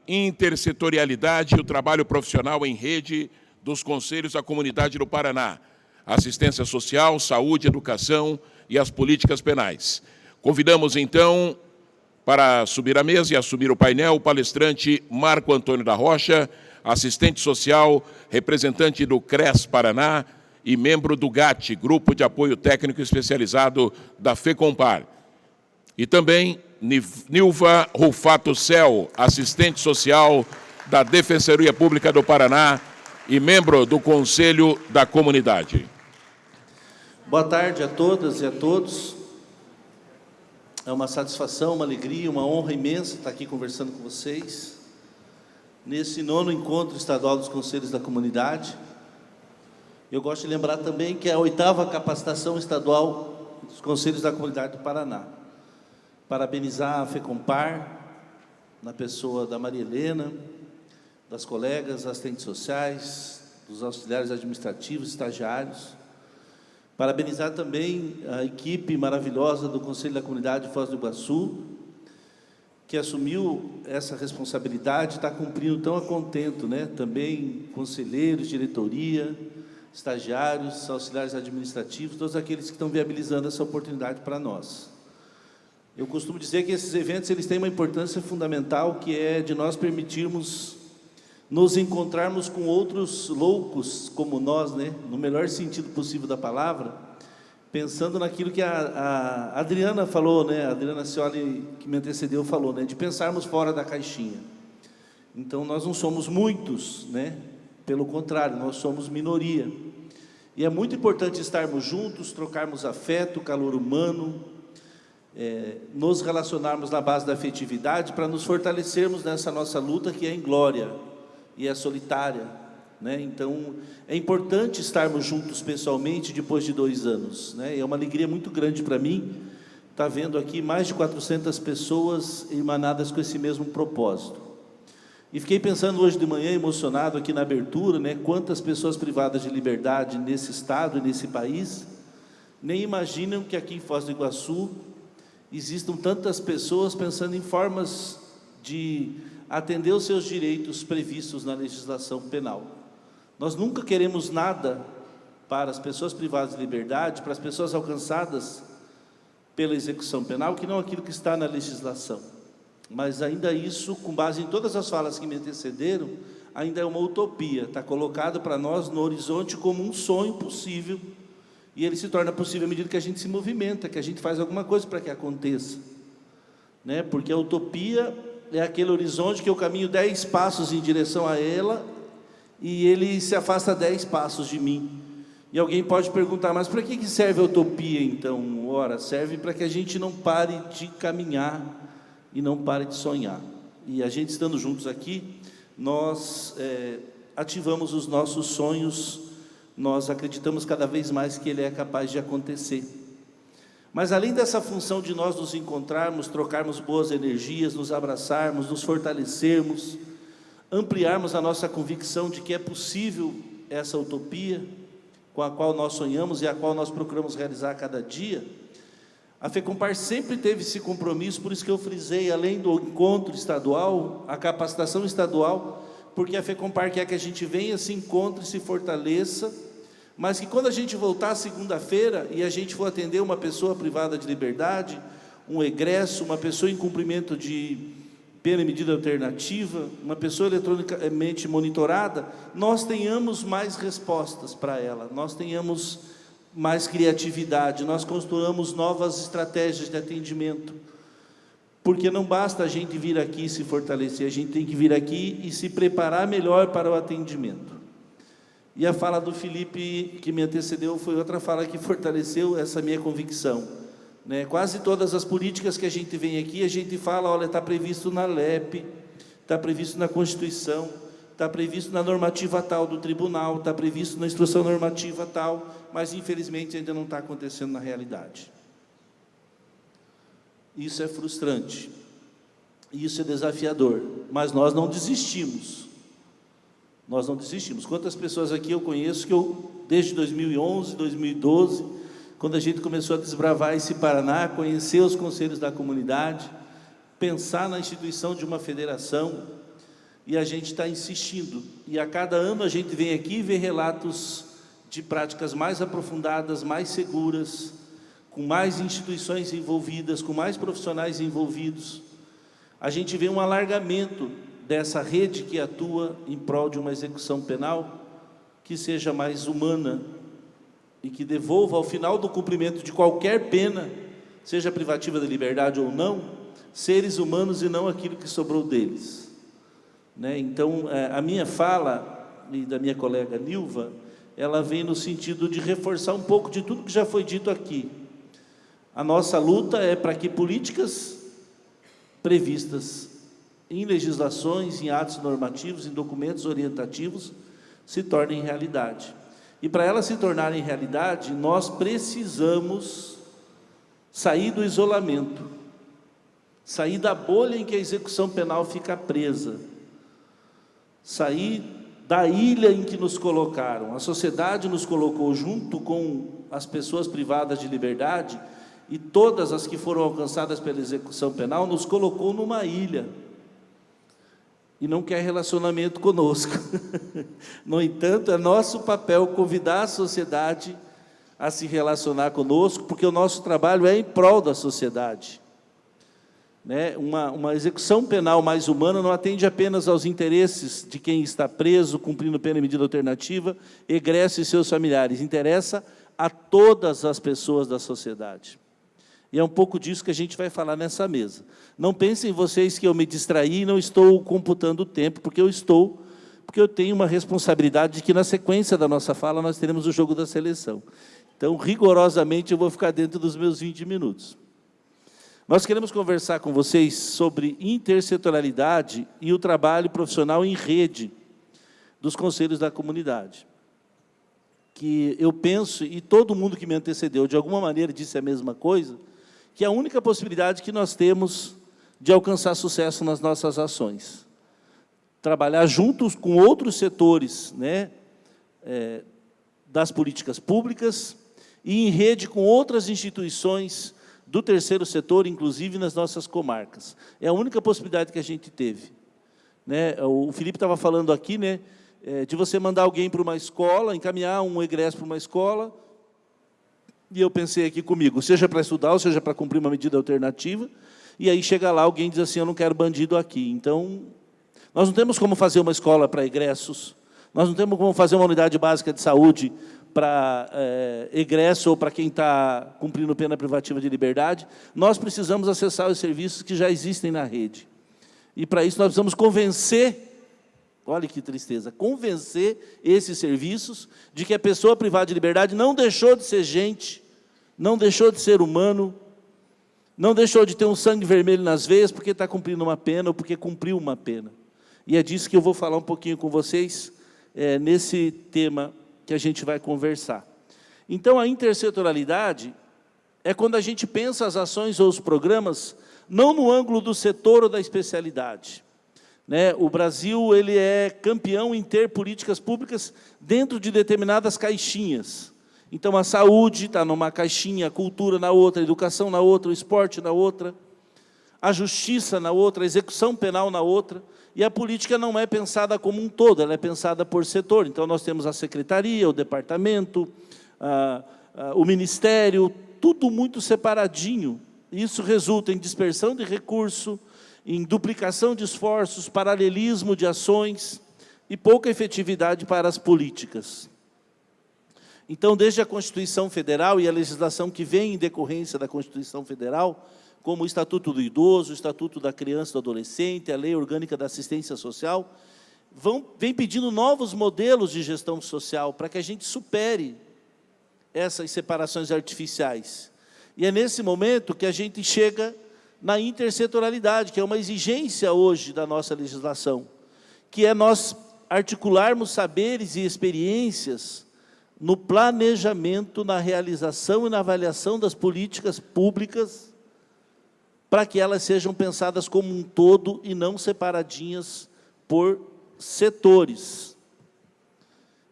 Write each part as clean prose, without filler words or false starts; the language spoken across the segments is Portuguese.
intersetorialidade e o trabalho profissional em rede dos Conselhos da Comunidade do Paraná, assistência social, saúde, educação e as políticas penais. Convidamos, então, para subir à mesa e assumir o painel, o palestrante Marco Antônio da Rocha, assistente social, representante do CRES Paraná e membro do GAT, Grupo de Apoio Técnico Especializado da FECOMPAR. E também Nilva Rufato Cel, assistente social da Defensoria Pública do Paraná e membro do Conselho da Comunidade. Boa tarde a todas e a todos. É uma satisfação, uma alegria, uma honra imensa estar aqui conversando com vocês, nesse 9º Encontro Estadual dos Conselhos da Comunidade. Eu gosto de lembrar também que é a 8ª Capacitação Estadual dos Conselhos da Comunidade do Paraná. Parabenizar a FECOMPAR, na pessoa da Maria Helena, das colegas, assistentes sociais, dos auxiliares administrativos, estagiários. Parabenizar também a equipe maravilhosa do Conselho da Comunidade de Foz do Iguaçu, que assumiu essa responsabilidade, está cumprindo tão a contento, né? Também conselheiros, diretoria, estagiários, auxiliares administrativos, todos aqueles que estão viabilizando essa oportunidade para nós. Eu costumo dizer que esses eventos eles têm uma importância fundamental, que é de nós permitirmos nos encontrarmos com outros loucos como nós, né? No melhor sentido possível da palavra, pensando naquilo que a Adriana falou, né? A Adriana Cioli, que me antecedeu, falou, né? De pensarmos fora da caixinha. Então, nós não somos muitos, né? Pelo contrário, nós somos minoria. E é muito importante estarmos juntos, trocarmos afeto, calor humano, nos relacionarmos na base da afetividade para nos fortalecermos nessa nossa luta que é em glória e é solitária, né? Então, é importante estarmos juntos pessoalmente depois de 2 anos, né? É uma alegria muito grande para mim estar vendo aqui mais de 400 pessoas emanadas com esse mesmo propósito. E fiquei pensando hoje de manhã, emocionado aqui na abertura, né? Quantas pessoas privadas de liberdade nesse estado e nesse país nem imaginam que aqui em Foz do Iguaçu existam tantas pessoas pensando em formas de atender os seus direitos previstos na legislação penal. Nós nunca queremos nada para as pessoas privadas de liberdade, para as pessoas alcançadas pela execução penal, que não aquilo que está na legislação. Mas ainda isso, com base em todas as falas que me antecederam, ainda é uma utopia, está colocado para nós no horizonte como um sonho possível, e ele se torna possível à medida que a gente se movimenta, que a gente faz alguma coisa para que aconteça, né? Porque a utopia é aquele horizonte que eu caminho 10 passos em direção a ela e ele se afasta 10 passos de mim. E alguém pode perguntar, mas para que serve a utopia então? Ora, serve para que a gente não pare de caminhar e não pare de sonhar. E a gente estando juntos aqui, nós ativamos os nossos sonhos, nós acreditamos cada vez mais que ele é capaz de acontecer. Mas além dessa função de nós nos encontrarmos, trocarmos boas energias, nos abraçarmos, nos fortalecermos, ampliarmos a nossa convicção de que é possível essa utopia com a qual nós sonhamos e a qual nós procuramos realizar a cada dia, a FECOMPAR sempre teve esse compromisso, por isso que eu frisei, além do encontro estadual, a capacitação estadual, porque a FECOMPAR quer que a gente venha, se encontre, se fortaleça, mas que quando a gente voltar segunda-feira e a gente for atender uma pessoa privada de liberdade, um egresso, uma pessoa em cumprimento de pena e medida alternativa, uma pessoa eletronicamente monitorada, nós tenhamos mais respostas para ela, nós tenhamos mais criatividade, nós construamos novas estratégias de atendimento, porque não basta a gente vir aqui e se fortalecer, a gente tem que vir aqui e se preparar melhor para o atendimento. E a fala do Felipe, que me antecedeu, foi outra fala que fortaleceu essa minha convicção, né? Quase todas as políticas que a gente vem aqui, a gente fala, olha, está previsto na LEP, está previsto na Constituição, está previsto na normativa tal do tribunal, está previsto na instrução normativa tal, mas infelizmente ainda não está acontecendo na realidade. Isso é frustrante, isso é desafiador, mas nós não desistimos. Nós não desistimos. Quantas pessoas aqui eu conheço que desde 2011, 2012, quando a gente começou a desbravar esse Paraná, conhecer os conselhos da comunidade, pensar na instituição de uma federação, e a gente está insistindo. E a cada ano a gente vem aqui e vê relatos de práticas mais aprofundadas, mais seguras, com mais instituições envolvidas, com mais profissionais envolvidos. A gente vê um alargamento dessa rede que atua em prol de uma execução penal que seja mais humana e que devolva, ao final do cumprimento de qualquer pena, seja privativa da liberdade ou não, seres humanos e não aquilo que sobrou deles. Então, a minha fala, e da minha colega Nilva, ela vem no sentido de reforçar um pouco de tudo que já foi dito aqui. A nossa luta é para que políticas previstas em legislações, em atos normativos, em documentos orientativos, se tornem realidade. E para elas se tornarem realidade, nós precisamos sair do isolamento, sair da bolha em que a execução penal fica presa, sair da ilha em que nos colocaram. A sociedade nos colocou junto com as pessoas privadas de liberdade, e todas as que foram alcançadas pela execução penal, nos colocou numa ilha, e não quer relacionamento conosco. No entanto, é nosso papel convidar a sociedade a se relacionar conosco, porque o nosso trabalho é em prol da sociedade. Uma execução penal mais humana não atende apenas aos interesses de quem está preso, cumprindo pena e medida alternativa, egresso e seus familiares, interessa a todas as pessoas da sociedade. E é um pouco disso que a gente vai falar nessa mesa. Não pensem vocês que eu me distraí e não estou computando o tempo, porque eu tenho uma responsabilidade de que, na sequência da nossa fala, nós teremos o jogo da seleção. Então, rigorosamente, eu vou ficar dentro dos meus 20 minutos. Nós queremos conversar com vocês sobre intersetorialidade e o trabalho profissional em rede dos conselhos da comunidade. Que eu penso, e todo mundo que me antecedeu, de alguma maneira, disse a mesma coisa, que é a única possibilidade que nós temos de alcançar sucesso nas nossas ações. Trabalhar juntos com outros setores, das políticas públicas e em rede com outras instituições do terceiro setor, inclusive nas nossas comarcas. É a única possibilidade que a gente teve. O Felipe estava falando aqui, de você mandar alguém para uma escola, encaminhar um egresso para uma escola, e eu pensei aqui comigo, seja para estudar, ou seja para cumprir uma medida alternativa, e aí chega lá, alguém diz assim, eu não quero bandido aqui. Então, nós não temos como fazer uma escola para egressos, nós não temos como fazer uma unidade básica de saúde para egresso ou para quem está cumprindo pena privativa de liberdade. Nós precisamos acessar os serviços que já existem na rede. E, para isso, nós precisamos convencer, olha que tristeza, convencer esses serviços de que a pessoa privada de liberdade não deixou de ser gente, não deixou de ser humano, não deixou de ter um sangue vermelho nas veias porque está cumprindo uma pena ou porque cumpriu uma pena. E é disso que eu vou falar um pouquinho com vocês, nesse tema que a gente vai conversar. Então, a intersetorialidade é quando a gente pensa as ações ou os programas não no ângulo do setor ou da especialidade. O Brasil ele é campeão em ter políticas públicas dentro de determinadas caixinhas. Então, a saúde está numa caixinha, a cultura na outra, a educação na outra, o esporte na outra, a justiça na outra, a execução penal na outra, e a política não é pensada como um todo, ela é pensada por setor. Então, nós temos a secretaria, o departamento, o ministério, tudo muito separadinho. Isso resulta em dispersão de recurso, em duplicação de esforços, paralelismo de ações e pouca efetividade para as políticas. Então, desde a Constituição Federal e a legislação que vem em decorrência da Constituição Federal, como o Estatuto do Idoso, o Estatuto da Criança e do Adolescente, a Lei Orgânica da Assistência Social, vem pedindo novos modelos de gestão social para que a gente supere essas separações artificiais. E é nesse momento que a gente chega na intersetorialidade, que é uma exigência hoje da nossa legislação, que é nós articularmos saberes e experiências no planejamento, na realização e na avaliação das políticas públicas, para que elas sejam pensadas como um todo e não separadinhas por setores.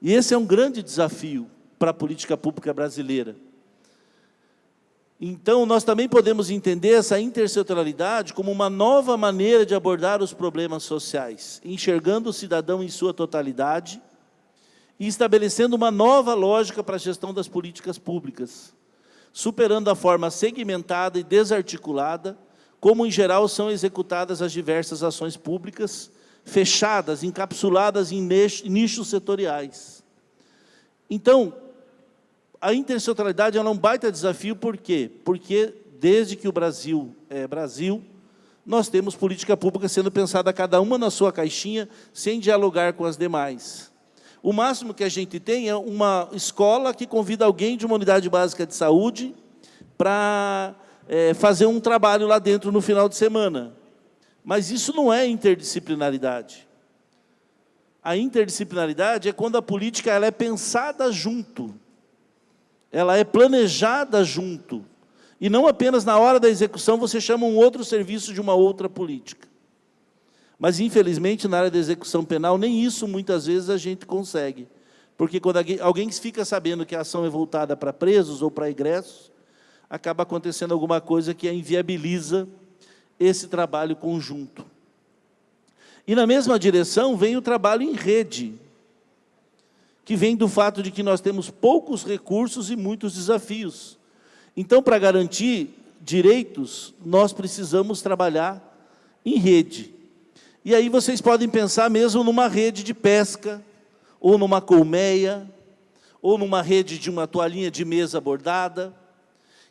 E esse é um grande desafio para a política pública brasileira. Então, nós também podemos entender essa intersetorialidade como uma nova maneira de abordar os problemas sociais, enxergando o cidadão em sua totalidade e estabelecendo uma nova lógica para a gestão das políticas públicas, superando a forma segmentada e desarticulada, como em geral são executadas as diversas ações públicas, fechadas, encapsuladas em nichos setoriais. Então, a intersetorialidade é um baita desafio, por quê? Porque desde que o Brasil é Brasil, nós temos política pública sendo pensada cada uma na sua caixinha, sem dialogar com as demais. O máximo que a gente tem é uma escola que convida alguém de uma unidade básica de saúde para fazer um trabalho lá dentro no final de semana. Mas isso não é interdisciplinaridade. A interdisciplinaridade é quando a política ela é pensada junto, ela é planejada junto, e não apenas na hora da execução você chama um outro serviço de uma outra política. Mas, infelizmente, na área da execução penal, nem isso muitas vezes a gente consegue. Porque quando alguém fica sabendo que a ação é voltada para presos ou para egressos, acaba acontecendo alguma coisa que inviabiliza esse trabalho conjunto. E na mesma direção vem o trabalho em rede, que vem do fato de que nós temos poucos recursos e muitos desafios. Então, para garantir direitos, nós precisamos trabalhar em rede. E aí vocês podem pensar mesmo numa rede de pesca, ou numa colmeia, ou numa rede de uma toalhinha de mesa bordada,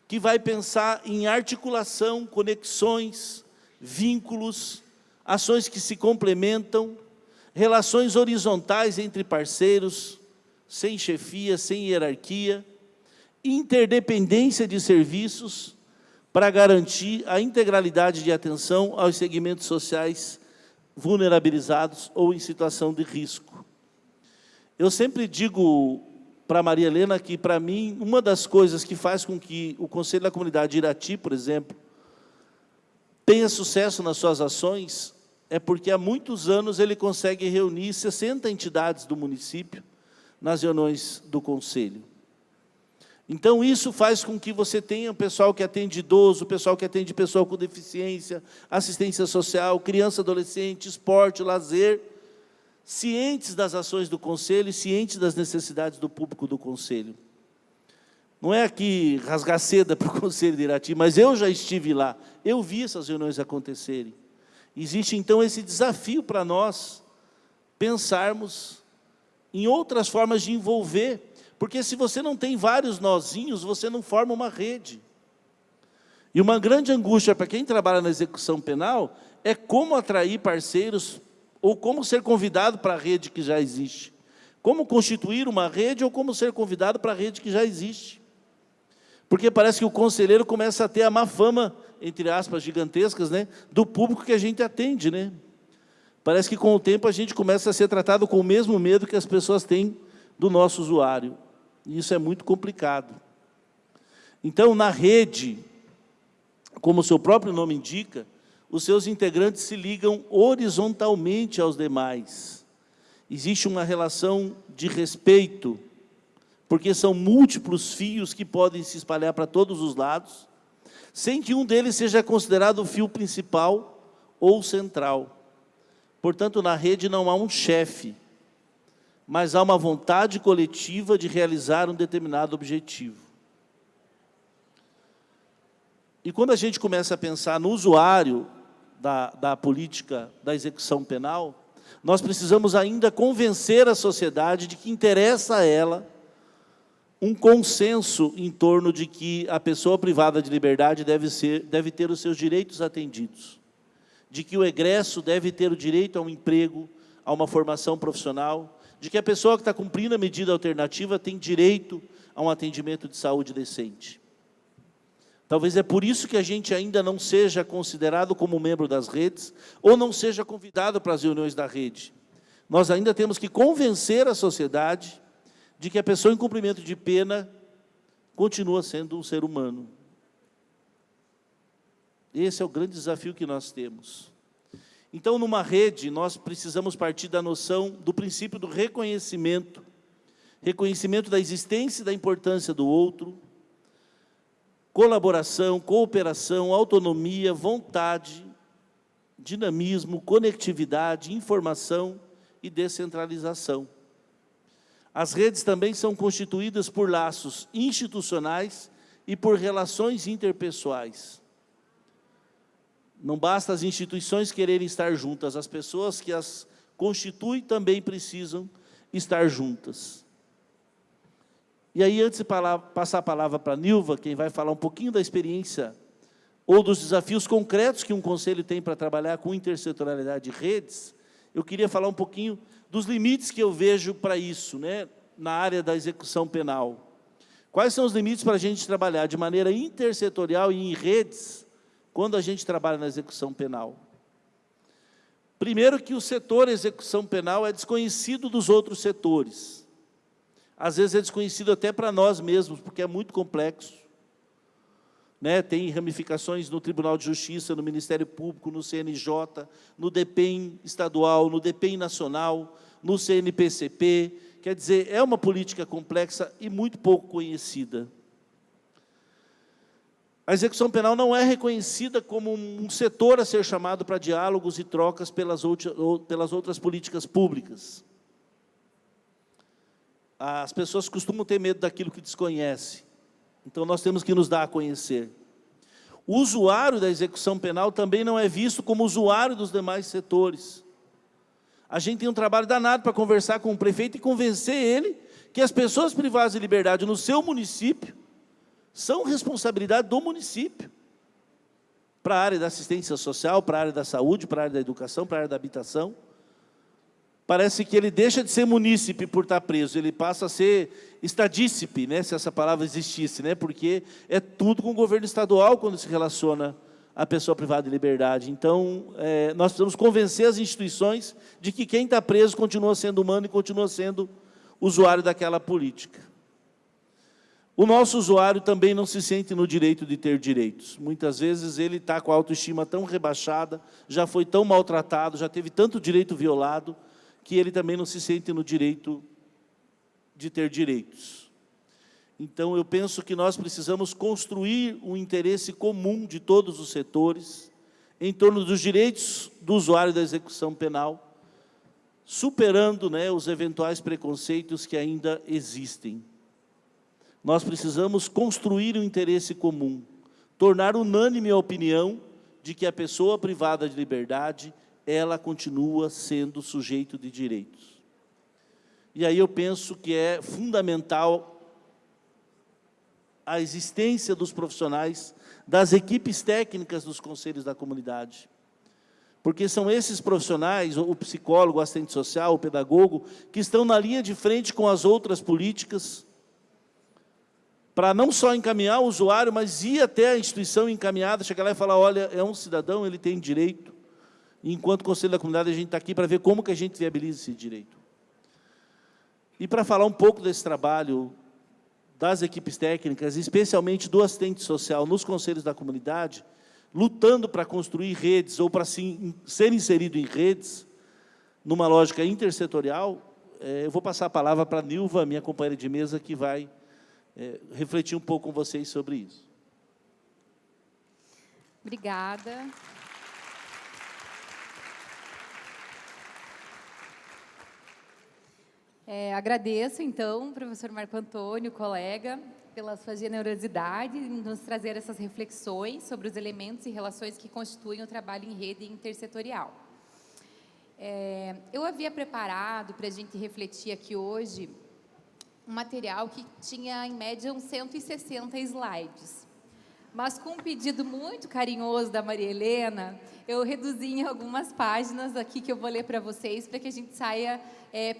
que vai pensar em articulação, conexões, vínculos, ações que se complementam, relações horizontais entre parceiros, sem chefia, sem hierarquia, interdependência de serviços para garantir a integralidade de atenção aos segmentos sociais vulnerabilizados ou em situação de risco. Eu sempre digo para Maria Helena que, para mim, uma das coisas que faz com que o Conselho da Comunidade de Irati, por exemplo, tenha sucesso nas suas ações, é porque há muitos anos ele consegue reunir 60 entidades do município nas reuniões do Conselho. Então, isso faz com que você tenha o pessoal que atende idoso, o pessoal que atende pessoal com deficiência, assistência social, criança, adolescente, esporte, lazer, cientes das ações do Conselho e cientes das necessidades do público do Conselho. Não é aqui rasgar seda para o Conselho de Irati, mas eu já estive lá, eu vi essas reuniões acontecerem. Existe, então, esse desafio para nós pensarmos em outras formas de envolver, porque se você não tem vários nozinhos, você não forma uma rede. E uma grande angústia para quem trabalha na execução penal é como atrair parceiros ou como ser convidado para a rede que já existe. Como constituir uma rede ou como ser convidado para a rede que já existe. Porque parece que o conselheiro começa a ter a má fama, entre aspas, gigantescas, né, do público que a gente atende, né? Parece que com o tempo a gente começa a ser tratado com o mesmo medo que as pessoas têm do nosso usuário. E isso é muito complicado. Então, na rede, como o seu próprio nome indica, os seus integrantes se ligam horizontalmente aos demais. Existe uma relação de respeito, porque são múltiplos fios que podem se espalhar para todos os lados, sem que um deles seja considerado o fio principal ou central. Portanto, na rede não há um chefe, mas há uma vontade coletiva de realizar um determinado objetivo. E quando a gente começa a pensar no usuário da política da execução penal, nós precisamos ainda convencer a sociedade de que interessa a ela um consenso em torno de que a pessoa privada de liberdade deve ter os seus direitos atendidos, de que o egresso deve ter o direito a um emprego, a uma formação profissional, de que a pessoa que está cumprindo a medida alternativa tem direito a um atendimento de saúde decente. Talvez é por isso que a gente ainda não seja considerado como membro das redes, ou não seja convidado para as reuniões da rede. Nós ainda temos que convencer a sociedade de que a pessoa em cumprimento de pena continua sendo um ser humano. Esse é o grande desafio que nós temos. Então, numa rede, nós precisamos partir da noção do princípio do reconhecimento da existência e da importância do outro, colaboração, cooperação, autonomia, vontade, dinamismo, conectividade, informação e descentralização. As redes também são constituídas por laços institucionais e por relações interpessoais. Não basta as instituições quererem estar juntas, as pessoas que as constituem também precisam estar juntas. E aí, antes de passar a palavra para a Nilva, quem vai falar um pouquinho da experiência ou dos desafios concretos que um conselho tem para trabalhar com intersetorialidade de redes, eu queria falar um pouquinho dos limites que eu vejo para isso, né, na área da execução penal. Quais são os limites para a gente trabalhar de maneira intersetorial e em redes, quando a gente trabalha na execução penal? Primeiro, que o setor execução penal é desconhecido dos outros setores. Às vezes é desconhecido até para nós mesmos, porque é muito complexo. Né? Tem ramificações no Tribunal de Justiça, no Ministério Público, no CNJ, no DPEM estadual, no DPEM nacional, no CNPCP. Quer dizer, é uma política complexa e muito pouco conhecida. A execução penal não é reconhecida como um setor a ser chamado para diálogos e trocas pelas outras políticas públicas. As pessoas costumam ter medo daquilo que desconhecem. Então, nós temos que nos dar a conhecer. O usuário da execução penal também não é visto como usuário dos demais setores. A gente tem um trabalho danado para conversar com o prefeito e convencer ele que as pessoas privadas de liberdade no seu município são responsabilidade do município. Para a área da assistência social, para a área da saúde, para a área da educação, para a área da habitação. Parece que ele deixa de ser munícipe por estar preso, ele passa a ser estadícipe, né, se essa palavra existisse, né, porque é tudo com o governo estadual quando se relaciona a pessoa privada de liberdade. Então, nós precisamos convencer as instituições de que quem está preso continua sendo humano e continua sendo usuário daquela política. O nosso usuário também não se sente no direito de ter direitos. Muitas vezes ele está com a autoestima tão rebaixada, já foi tão maltratado, já teve tanto direito violado, que ele também não se sente no direito de ter direitos. Então, eu penso que nós precisamos construir um interesse comum de todos os setores em torno dos direitos do usuário da execução penal, superando, né, os eventuais preconceitos que ainda existem. Nós precisamos construir um interesse comum, tornar unânime a opinião de que a pessoa privada de liberdade, ela continua sendo sujeito de direitos. E aí eu penso que é fundamental a existência dos profissionais, das equipes técnicas dos conselhos da comunidade. Porque são esses profissionais, o psicólogo, o assistente social, o pedagogo, que estão na linha de frente com as outras políticas, para não só encaminhar o usuário, mas ir até a instituição encaminhada, chegar lá e falar, olha, é um cidadão, ele tem direito. E, enquanto Conselho da Comunidade, a gente está aqui para ver como que a gente viabiliza esse direito. E para falar um pouco desse trabalho das equipes técnicas, especialmente do assistente social nos conselhos da comunidade, lutando para construir redes ou para ser inserido em redes, numa lógica intersetorial, eu vou passar a palavra para a Nilva, minha companheira de mesa, que vai refletir um pouco com vocês sobre isso. Obrigada. Agradeço, então, professor Marco Antônio, colega, pela sua generosidade em nos trazer essas reflexões sobre os elementos e relações que constituem o trabalho em rede intersetorial. Eu havia preparado para a gente refletir aqui hoje um material que tinha, em média, uns 160 slides. Mas, com um pedido muito carinhoso da Maria Helena, eu reduzi em algumas páginas aqui que eu vou ler para vocês, para que a gente saia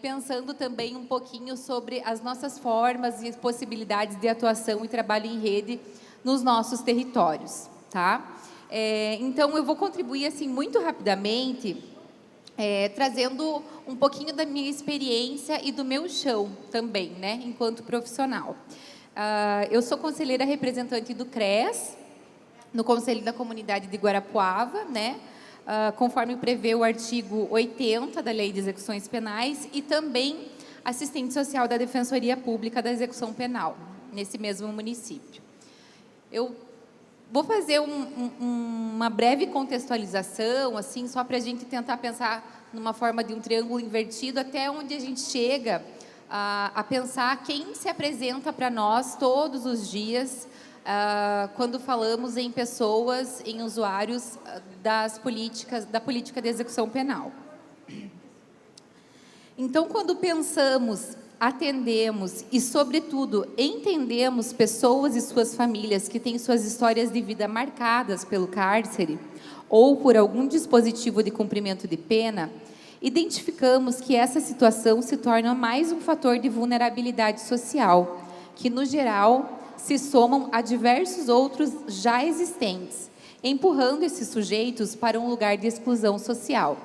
pensando também um pouquinho sobre as nossas formas e possibilidades de atuação e trabalho em rede nos nossos territórios. Tá? Então, eu vou contribuir assim, muito rapidamente, trazendo um pouquinho da minha experiência e do meu chão também, né, enquanto profissional. Eu sou conselheira representante do CRES, no Conselho da Comunidade de Guarapuava, né, conforme prevê o artigo 80 da Lei de Execuções Penais, e também assistente social da Defensoria Pública da Execução Penal, nesse mesmo município. Eu vou fazer uma breve contextualização, assim, só para a gente tentar pensar numa forma de um triângulo invertido, até onde a gente chega a pensar quem se apresenta para nós todos os dias, quando falamos em pessoas, em usuários da política de execução penal. Então, quando pensamos, atendemos e, sobretudo, entendemos pessoas e suas famílias que têm suas histórias de vida marcadas pelo cárcere ou por algum dispositivo de cumprimento de pena, identificamos que essa situação se torna mais um fator de vulnerabilidade social, que, no geral, se somam a diversos outros já existentes, empurrando esses sujeitos para um lugar de exclusão social.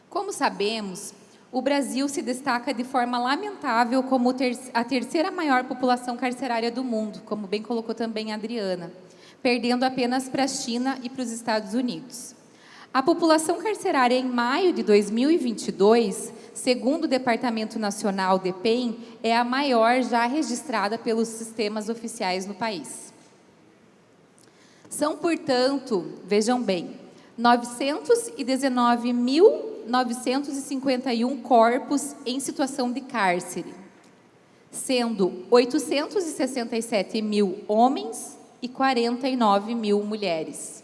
Como sabemos, o Brasil se destaca de forma lamentável como a terceira maior população carcerária do mundo, como bem colocou também a Adriana, perdendo apenas para a China e para os Estados Unidos. A população carcerária em maio de 2022, segundo o Departamento Nacional DEPEN, é a maior já registrada pelos sistemas oficiais no país. São, portanto, vejam bem, 919.951 corpos em situação de cárcere, sendo 867 mil homens e 49 mil mulheres.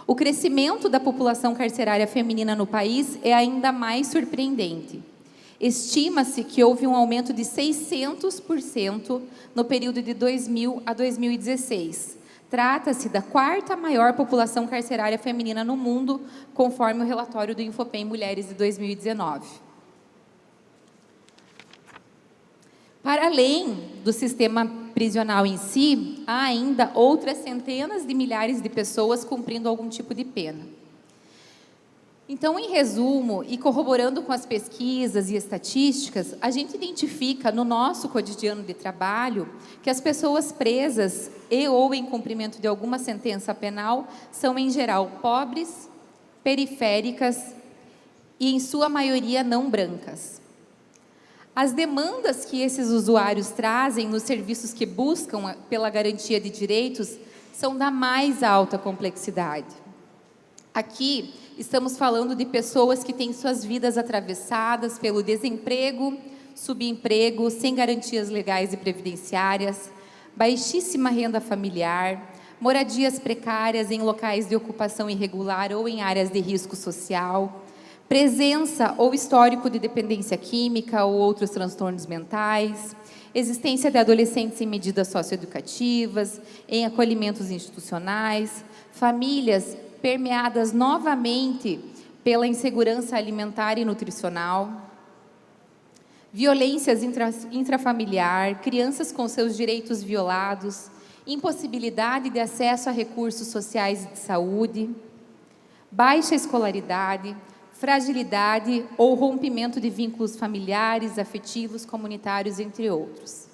O crescimento da população carcerária feminina no país é ainda mais surpreendente. Estima-se que houve um aumento de 600% no período de 2000 a 2016. Trata-se da quarta maior população carcerária feminina no mundo, conforme o relatório do Infopem Mulheres de 2019. Para além do sistema prisional em si, há ainda outras centenas de milhares de pessoas cumprindo algum tipo de pena. Então, em resumo, e corroborando com as pesquisas e estatísticas, a gente identifica no nosso cotidiano de trabalho que as pessoas presas e ou em cumprimento de alguma sentença penal são, em geral, pobres, periféricas e, em sua maioria, não brancas. As demandas que esses usuários trazem nos serviços que buscam pela garantia de direitos são da mais alta complexidade. Aqui, estamos falando de pessoas que têm suas vidas atravessadas pelo desemprego, subemprego, sem garantias legais e previdenciárias, baixíssima renda familiar, moradias precárias em locais de ocupação irregular ou em áreas de risco social, presença ou histórico de dependência química ou outros transtornos mentais, existência de adolescentes em medidas socioeducativas, em acolhimentos institucionais, famílias permeadas novamente pela insegurança alimentar e nutricional, violências intrafamiliar, crianças com seus direitos violados, impossibilidade de acesso a recursos sociais e de saúde, baixa escolaridade, fragilidade ou rompimento de vínculos familiares, afetivos, comunitários, entre outros.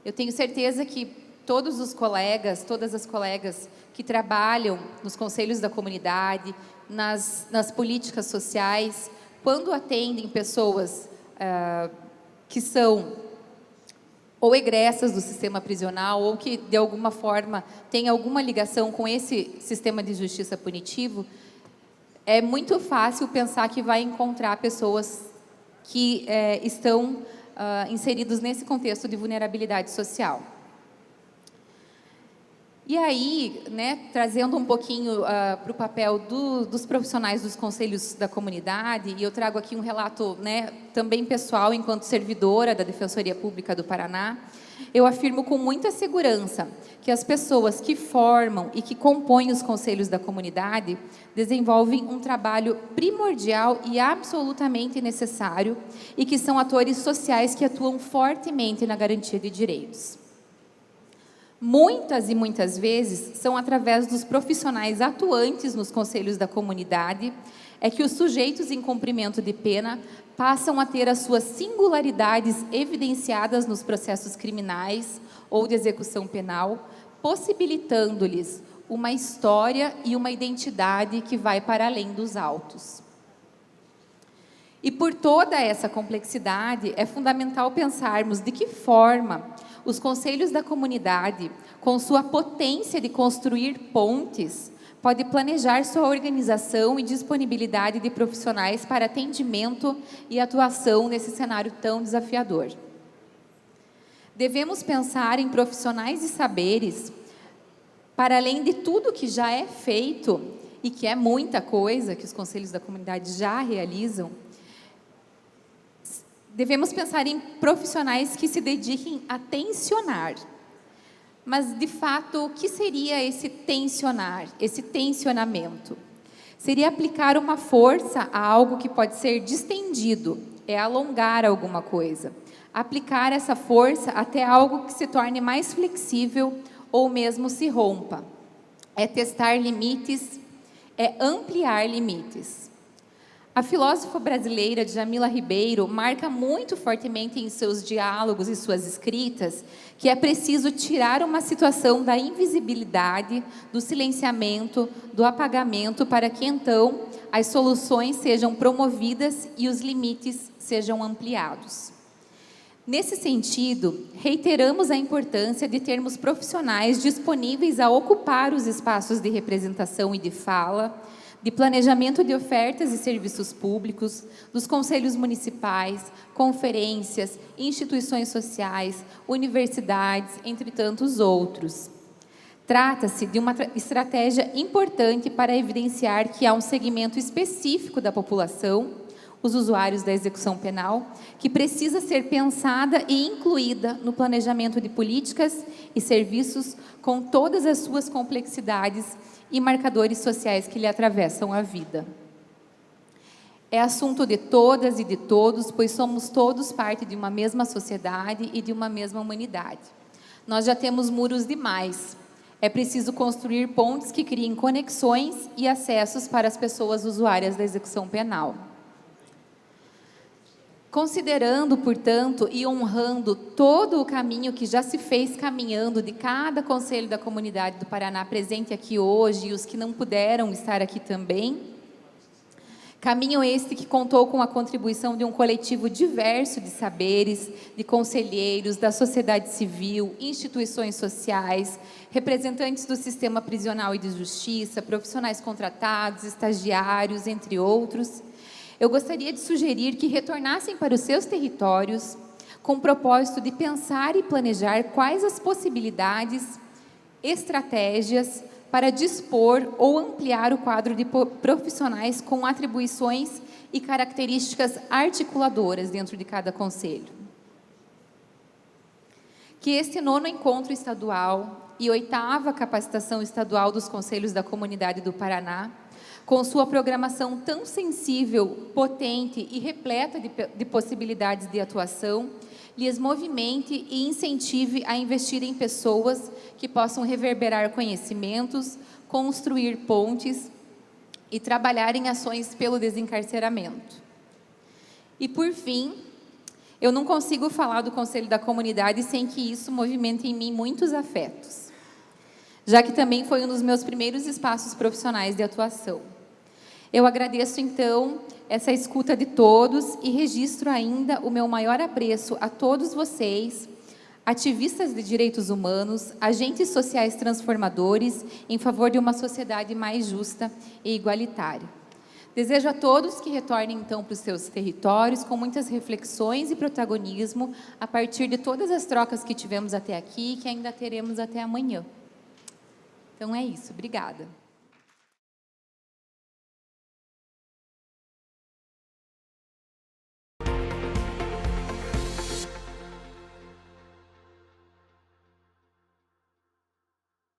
Eu tenho certeza que todos os colegas, todas as colegas que trabalham nos conselhos da comunidade, nas políticas sociais, quando atendem pessoas que são ou egressas do sistema prisional ou que, de alguma forma, têm alguma ligação com esse sistema de justiça punitivo, é muito fácil pensar que vai encontrar pessoas que estão inseridos nesse contexto de vulnerabilidade social. E aí, trazendo um pouquinho para o papel dos profissionais dos conselhos da comunidade, e eu trago aqui um relato também pessoal, enquanto servidora da Defensoria Pública do Paraná, eu afirmo com muita segurança que as pessoas que formam e que compõem os conselhos da comunidade desenvolvem um trabalho primordial e absolutamente necessário e que são atores sociais que atuam fortemente na garantia de direitos. Muitas e muitas vezes são através dos profissionais atuantes nos conselhos da comunidade que os sujeitos em cumprimento de pena passam a ter as suas singularidades evidenciadas nos processos criminais ou de execução penal, possibilitando-lhes uma história e uma identidade que vai para além dos autos. E por toda essa complexidade, é fundamental pensarmos de que forma os conselhos da comunidade, com sua potência de construir pontes, pode planejar sua organização e disponibilidade de profissionais para atendimento e atuação nesse cenário tão desafiador. Devemos pensar em profissionais e saberes, para além de tudo que já é feito, e que é muita coisa que os conselhos da comunidade já realizam, devemos pensar em profissionais que se dediquem a tensionar. Mas, de fato, o que seria esse tensionar, esse tensionamento? Seria aplicar uma força a algo que pode ser distendido, é alongar alguma coisa. Aplicar essa força até algo que se torne mais flexível ou mesmo se rompa. É testar limites, é ampliar limites. A filósofa brasileira Djamila Ribeiro marca muito fortemente em seus diálogos e suas escritas que é preciso tirar uma situação da invisibilidade, do silenciamento, do apagamento, para que então as soluções sejam promovidas e os limites sejam ampliados. Nesse sentido, reiteramos a importância de termos profissionais disponíveis a ocupar os espaços de representação e de fala, de planejamento de ofertas e serviços públicos, dos conselhos municipais, conferências, instituições sociais, universidades, entre tantos outros. Trata-se de uma estratégia importante para evidenciar que há um segmento específico da população, os usuários da execução penal, que precisa ser pensada e incluída no planejamento de políticas e serviços com todas as suas complexidades e marcadores sociais que lhe atravessam a vida. É assunto de todas e de todos, pois somos todos parte de uma mesma sociedade e de uma mesma humanidade. Nós já temos muros demais. É preciso construir pontes que criem conexões e acessos para as pessoas usuárias da execução penal. Considerando, portanto, e honrando todo o caminho que já se fez caminhando de cada conselho da comunidade do Paraná presente aqui hoje e os que não puderam estar aqui também, caminho este que contou com a contribuição de um coletivo diverso de saberes, de conselheiros, da sociedade civil, instituições sociais, representantes do sistema prisional e de justiça, profissionais contratados, estagiários, entre outros. Eu gostaria de sugerir que retornassem para os seus territórios com o propósito de pensar e planejar quais as possibilidades, estratégias para dispor ou ampliar o quadro de profissionais com atribuições e características articuladoras dentro de cada conselho. Que este 9º encontro estadual e 8ª capacitação estadual dos conselhos da comunidade do Paraná, com sua programação tão sensível, potente e repleta de possibilidades de atuação, lhes movimente e incentive a investir em pessoas que possam reverberar conhecimentos, construir pontes e trabalhar em ações pelo desencarceramento. E, por fim, eu não consigo falar do Conselho da Comunidade sem que isso movimente em mim muitos afetos, já que também foi um dos meus primeiros espaços profissionais de atuação. Eu agradeço, então, essa escuta de todos e registro ainda o meu maior apreço a todos vocês, ativistas de direitos humanos, agentes sociais transformadores em favor de uma sociedade mais justa e igualitária. Desejo a todos que retornem, então, para os seus territórios com muitas reflexões e protagonismo a partir de todas as trocas que tivemos até aqui e que ainda teremos até amanhã. Então, é isso. Obrigada.